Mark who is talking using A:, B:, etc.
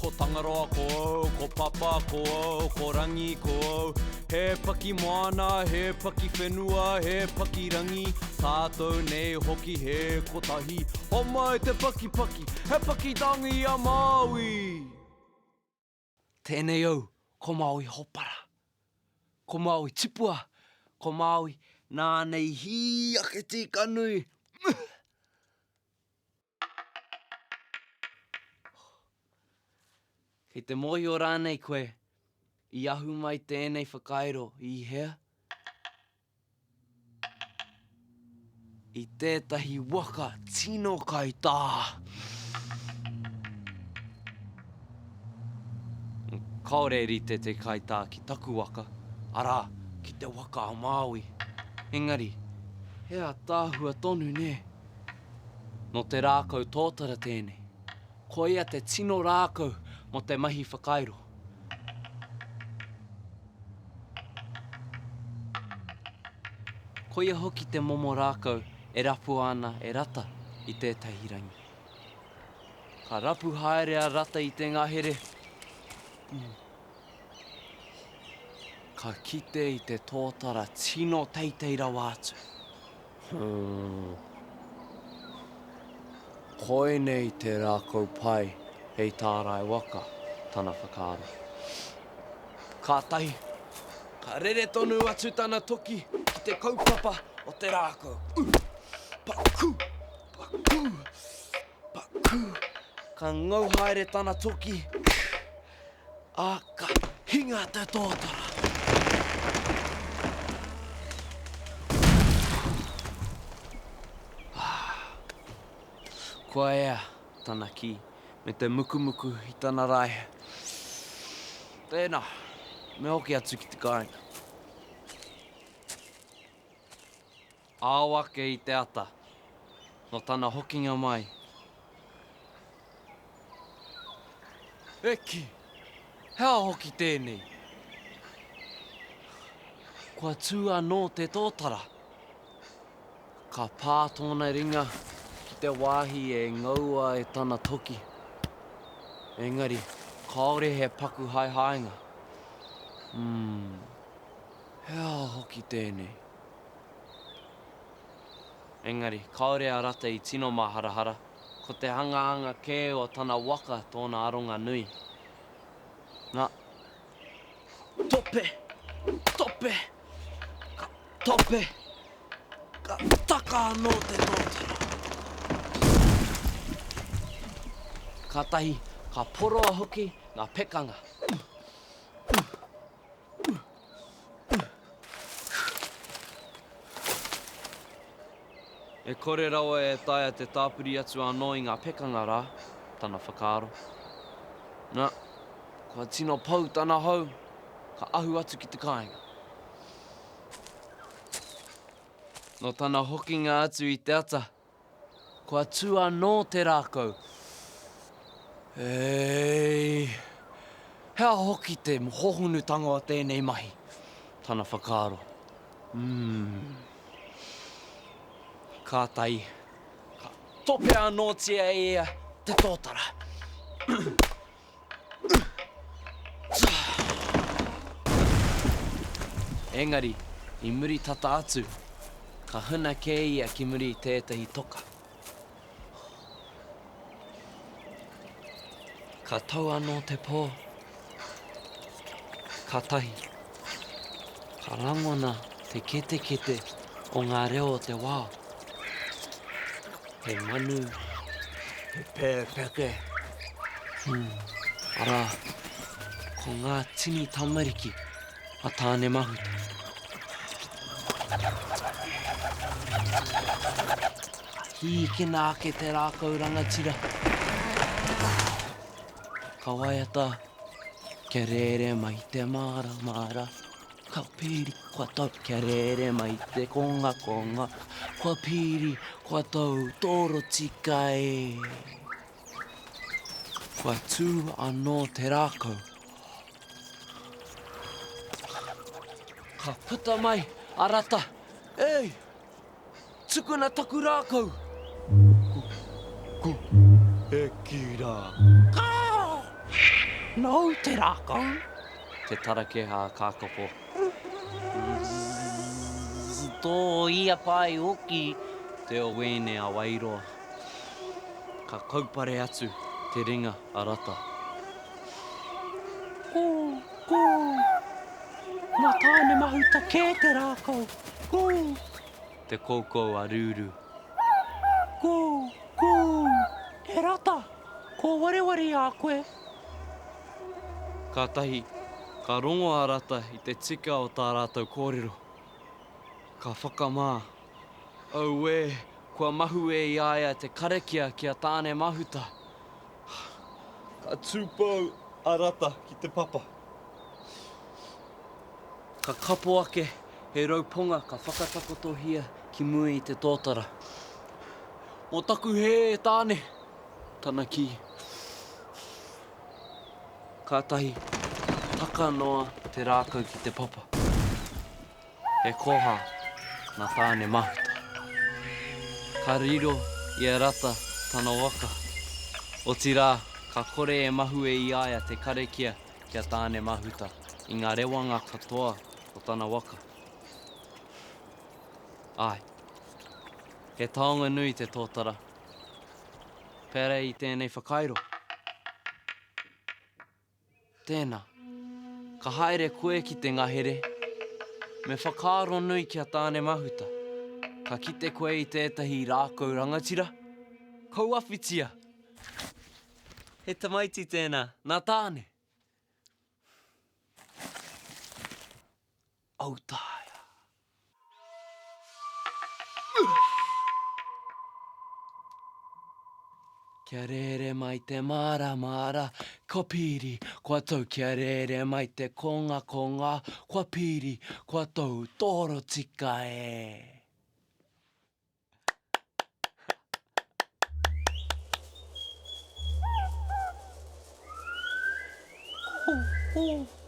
A: ko tangaroa ko ko papa ko rangi ko he paki moana, he paki whenua, he paki rangi tātou nei hoki he kotahi Homa e te paki paki, he paki tangi a Maui
B: Tēnei au, ko Maui hopara. Ko Maui tipua, ko Maui nānei hi ake tika nui. Kei te mohi o rānei koe, I ahu mai tēnei whakairo I hea. I tētahi waka tino kai tā. Kaore rite te kai tā ki taku waka, arā ki te waka o Maui. Engari, hea tāhua tonu ne. No te rākau tōtara tēnei, ko ia te tino rākau mo te mahi whakairo. Ko ia hoki te momo rākau e rapu ana e rata I tētahi rangi. Ka rapu haerea rata I te ngahere. Ka kite I te tōtara tino teitei rawa atu. Koenei te rākau pai hei tārai waka tana whakaaro. Kātahi, ka rere tonu atu tana toki ki te kaupapa o te rākau. Paku, paku, paku. Ka ngau haere tana toki. A ka hinga te tōtara. Kua ea, tana ki, me te mukumuku I tana raihe. Tēnā, me hoki atu ki te kāinga. Āwake I te ata, no tana hokinga mai. Eki, hea hoki tēnei. Kua tū anō te tōtara. Ka pā tōna ringa ki te wāhi e ngaua e tana toki. Engari, kaore he paku hai hainga. Hea hoki tēnei. Engari, kaore a rata I tino maharahara, ko te hanganga kē o tana waka tōna aronga nui. Nā, tope, tope, ka tope, ka taka anō te tōtara. Kātahi, ka poroa hoki ngā pekanga. E kore rawa e taia te tāpuri atu anō I ngā pekanga rā, tana whakaaro. Nā, kua tino pau tana hau, ka ahu atu ki te kāinga. No tana hokinga atu I te ata, kua tū anō te rākau. Hei, hea hoki te hohunutanga o tēnei mahi, tana whakaaro. Kātai, ka tope anō tia ea te tōtara. Engari, I muri tata atu, ka huna kē ia ki muri tētahi toka. Ka tau anō te pō. Kātahi, ka rangona te kete o ngā reo o te wao. He manu, he pēpeke. Arā, ko ngā tini tamariki a tāne mahuta. Hi kena ake te rākau rangatira. Ka waiata, kia rere mai te mara. Ka piri, kua tau, kia rere mai te konga. Kua piri, kua tau, toro tika e. Kua tū anō te rākau. Ka puta mai, arata. Ei, tukuna taku rākau. Ku, e ki rā. Kā!
A: No te rākau.
B: Te tarake a kākapo. Tō ia pai oki. Te o wēne a Wairoa. Ka kaupare atu te ringa a rata.
A: Ko, ko. Nā tāne mahuta kē te rākau. Ko,
B: Te koukou a Rūru.
A: ko, ko. E rata, ko wareware a koe.
B: Kātahi, ka rongo a rata I te tika o tā rātou kōrero. Ka whakamā. Au e, kua mahu e I aia te karakia ki a tāne mahuta. Ka tūpau a rata ki te papa. Ka kapo ake, he rauponga ka whakatakotohia ki mui I te tōtara. O taku he e tāne, tana ki. Kātahi, taka noa te rākau ki te papa. He koha nā tāne mahuta. Ka riro I a rata tana waka. O tirā, ka kore e mahu e I aia te karakia ki a tāne mahuta I ngā rewanga katoa o tana waka. Ai, he taonga nui te tōtara. Pēra I tēnei whakairo. Tēnā, ka haere koe ki te ngahere. Me whakaaro nui ki a tāne mahuta. Ka kite koe I tētahi rākau rangatira. Kauawhitia. He tamaiti tēnā, nā tāne. Autaia. Kia rere mai te mara mara, kua piri, kua tau kia rere mai te konga konga, kua piri, kua tau toro tika e.
A: Ko, ko.